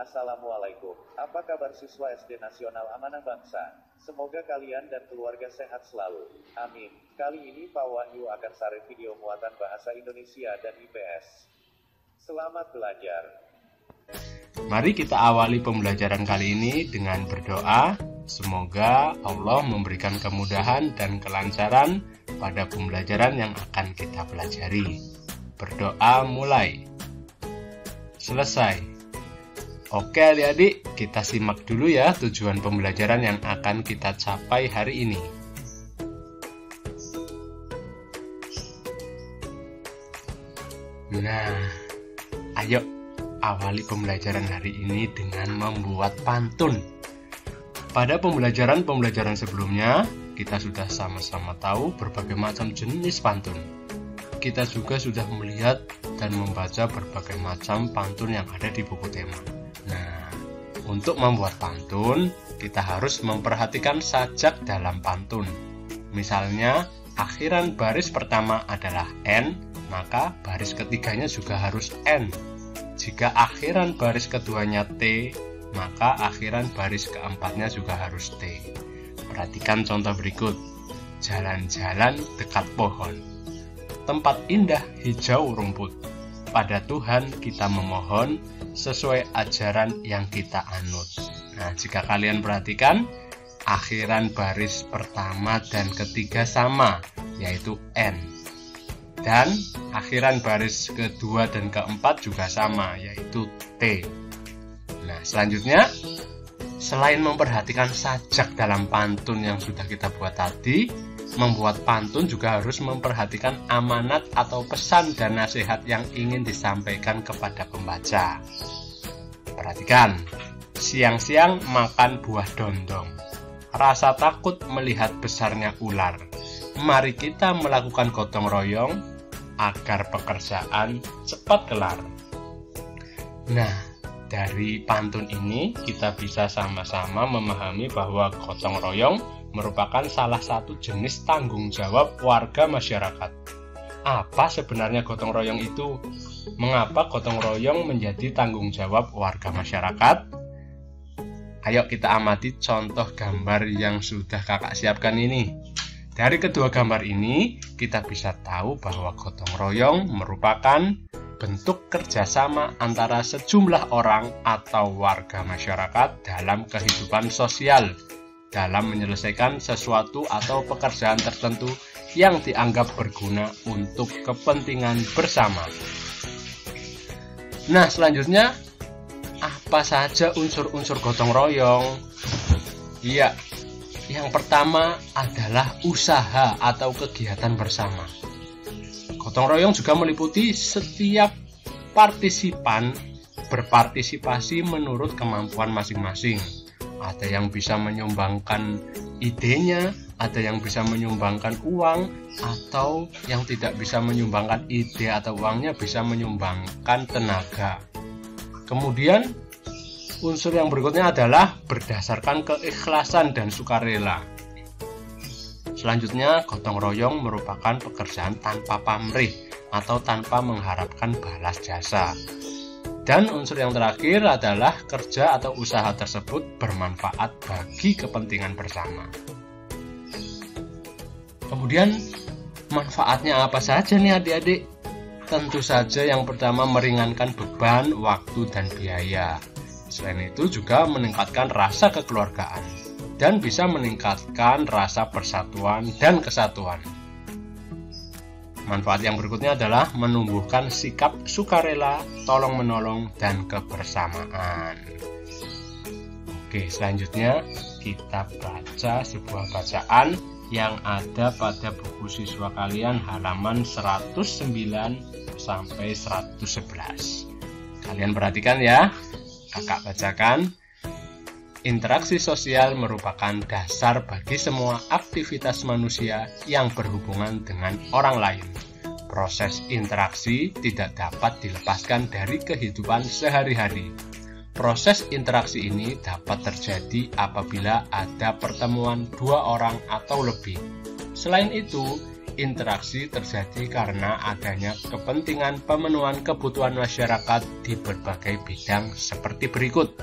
Assalamualaikum. Apa kabar siswa SD Nasional Amanah Bangsa? Semoga kalian dan keluarga sehat selalu. Amin. Kali ini Pak Wahyu akan share video muatan bahasa Indonesia dan IPS. Selamat belajar. Mari kita awali pembelajaran kali ini dengan berdoa. Semoga Allah memberikan kemudahan dan kelancaran pada pembelajaran yang akan kita pelajari. Berdoa mulai. Selesai. Oke adik-adik, kita simak dulu ya tujuan pembelajaran yang akan kita capai hari ini. Nah, ayo awali pembelajaran hari ini dengan membuat pantun. Pada pembelajaran sebelumnya, kita sudah sama-sama tahu berbagai macam jenis pantun. Kita juga sudah melihat dan membaca berbagai macam pantun yang ada di buku tema. Nah, untuk membuat pantun, kita harus memperhatikan sajak dalam pantun. Misalnya, akhiran baris pertama adalah N, maka baris ketiganya juga harus N. Jika akhiran baris keduanya T, maka akhiran baris keempatnya juga harus T. Perhatikan contoh berikut. Jalan-jalan dekat pohon. Tempat indah hijau rumput. Pada Tuhan kita memohon sesuai ajaran yang kita anut. Nah, jika kalian perhatikan, akhiran baris pertama dan ketiga sama, yaitu N. Dan akhiran baris kedua dan keempat juga sama, yaitu T. Nah, selanjutnya, selain memperhatikan sajak dalam pantun yang sudah kita buat tadi, membuat pantun juga harus memperhatikan amanat atau pesan dan nasihat yang ingin disampaikan kepada pembaca. Perhatikan, siang-siang makan buah dondong. Rasa takut melihat besarnya ular. Mari kita melakukan gotong royong agar pekerjaan cepat kelar. Nah, dari pantun ini kita bisa sama-sama memahami bahwa gotong royong merupakan salah satu jenis tanggung jawab warga masyarakat. Apa sebenarnya gotong royong itu? Mengapa gotong royong menjadi tanggung jawab warga masyarakat? Ayo kita amati contoh gambar yang sudah kakak siapkan ini. Dari kedua gambar ini, kita bisa tahu bahwa gotong royong merupakan bentuk kerjasama antara sejumlah orang atau warga masyarakat dalam kehidupan sosial, dalam menyelesaikan sesuatu atau pekerjaan tertentu yang dianggap berguna untuk kepentingan bersama. Nah, selanjutnya, apa saja unsur-unsur gotong royong? Iya, yang pertama adalah usaha atau kegiatan bersama. Gotong royong juga meliputi setiap partisipan berpartisipasi menurut kemampuan masing-masing. Ada yang bisa menyumbangkan idenya, ada yang bisa menyumbangkan uang, atau yang tidak bisa menyumbangkan ide atau uangnya bisa menyumbangkan tenaga. Kemudian, unsur yang berikutnya adalah berdasarkan keikhlasan dan sukarela. Selanjutnya, gotong royong merupakan pekerjaan tanpa pamrih atau tanpa mengharapkan balas jasa. Dan unsur yang terakhir adalah kerja atau usaha tersebut bermanfaat bagi kepentingan bersama. Kemudian, manfaatnya apa saja nih adik-adik? Tentu saja yang pertama meringankan beban, waktu, dan biaya. Selain itu juga meningkatkan rasa kekeluargaan dan bisa meningkatkan rasa persatuan dan kesatuan. Manfaat yang berikutnya adalah menumbuhkan sikap sukarela, tolong-menolong, dan kebersamaan. Oke, selanjutnya kita baca sebuah bacaan yang ada pada buku siswa kalian halaman 109 sampai 111. Kalian perhatikan ya, kakak bacakan. Interaksi sosial merupakan dasar bagi semua aktivitas manusia yang berhubungan dengan orang lain. Proses interaksi tidak dapat dilepaskan dari kehidupan sehari-hari. Proses interaksi ini dapat terjadi apabila ada pertemuan dua orang atau lebih. Selain itu, interaksi terjadi karena adanya kepentingan pemenuhan kebutuhan masyarakat di berbagai bidang seperti berikut.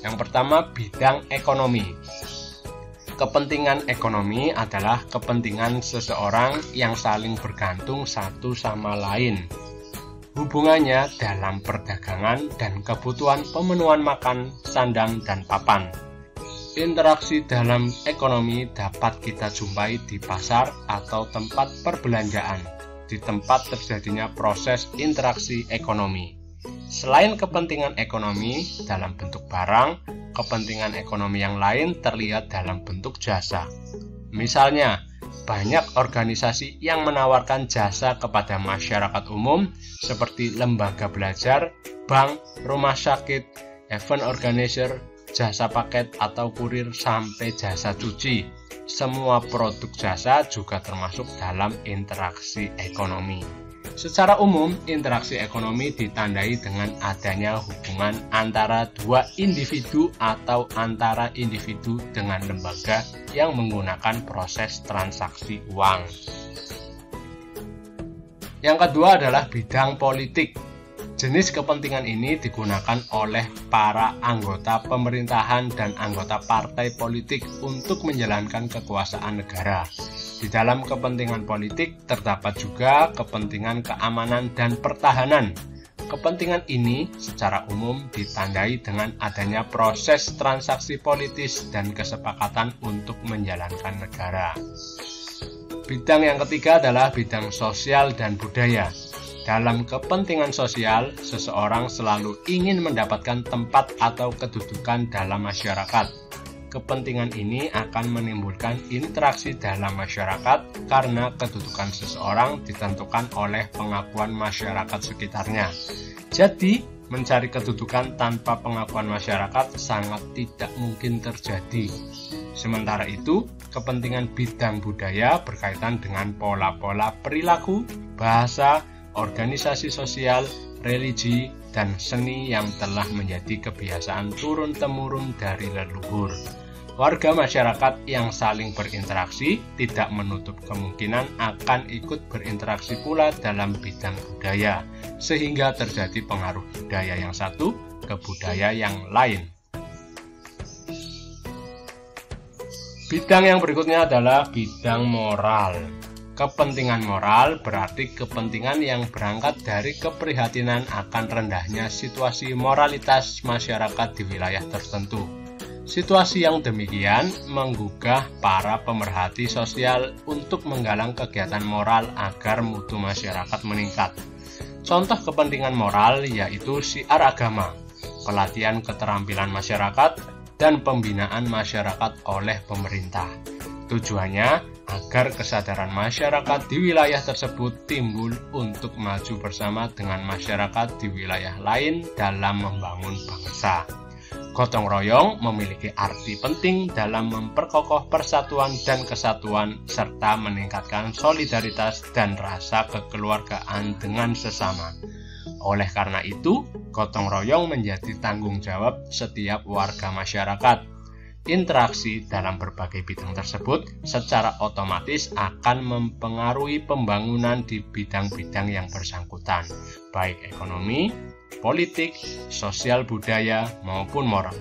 Yang pertama, bidang ekonomi. Kepentingan ekonomi adalah kepentingan seseorang yang saling bergantung satu sama lain. Hubungannya dalam perdagangan dan kebutuhan pemenuhan makan, sandang, dan papan. Interaksi dalam ekonomi dapat kita jumpai di pasar atau tempat perbelanjaan, di tempat terjadinya proses interaksi ekonomi. Selain kepentingan ekonomi dalam bentuk barang, kepentingan ekonomi yang lain terlihat dalam bentuk jasa. Misalnya, banyak organisasi yang menawarkan jasa kepada masyarakat umum seperti lembaga belajar, bank, rumah sakit, event organizer, jasa paket atau kurir sampai jasa cuci. Semua produk jasa juga termasuk dalam interaksi ekonomi. Secara umum, interaksi ekonomi ditandai dengan adanya hubungan antara dua individu atau antara individu dengan lembaga yang menggunakan proses transaksi uang. Yang kedua adalah bidang politik. Jenis kepentingan ini digunakan oleh para anggota pemerintahan dan anggota partai politik untuk menjalankan kekuasaan negara. Di dalam kepentingan politik terdapat juga kepentingan keamanan dan pertahanan. Kepentingan ini secara umum ditandai dengan adanya proses transaksi politis dan kesepakatan untuk menjalankan negara. Bidang yang ketiga adalah bidang sosial dan budaya. Dalam kepentingan sosial, seseorang selalu ingin mendapatkan tempat atau kedudukan dalam masyarakat. Kepentingan ini akan menimbulkan interaksi dalam masyarakat karena kedudukan seseorang ditentukan oleh pengakuan masyarakat sekitarnya. Jadi, mencari kedudukan tanpa pengakuan masyarakat sangat tidak mungkin terjadi. Sementara itu, kepentingan bidang budaya berkaitan dengan pola-pola perilaku, bahasa, organisasi sosial, religi, dan seni yang telah menjadi kebiasaan turun-temurun dari leluhur. Warga masyarakat yang saling berinteraksi tidak menutup kemungkinan akan ikut berinteraksi pula dalam bidang budaya, sehingga terjadi pengaruh budaya yang satu ke budaya yang lain. Bidang yang berikutnya adalah bidang moral. Kepentingan moral berarti kepentingan yang berangkat dari keprihatinan akan rendahnya situasi moralitas masyarakat di wilayah tertentu. Situasi yang demikian menggugah para pemerhati sosial untuk menggalang kegiatan moral agar mutu masyarakat meningkat. Contoh kepentingan moral yaitu syiar agama, pelatihan keterampilan masyarakat, dan pembinaan masyarakat oleh pemerintah. Tujuannya agar kesadaran masyarakat di wilayah tersebut timbul untuk maju bersama dengan masyarakat di wilayah lain dalam membangun bangsa. Gotong royong memiliki arti penting dalam memperkokoh persatuan dan kesatuan serta meningkatkan solidaritas dan rasa kekeluargaan dengan sesama. Oleh karena itu, gotong royong menjadi tanggung jawab setiap warga masyarakat. Interaksi dalam berbagai bidang tersebut secara otomatis akan mempengaruhi pembangunan di bidang-bidang yang bersangkutan, baik ekonomi, politik, sosial budaya, maupun moral.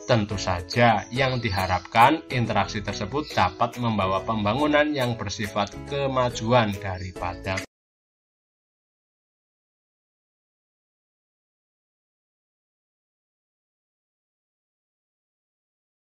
Tentu saja yang diharapkan interaksi tersebut dapat membawa pembangunan yang bersifat kemajuan daripada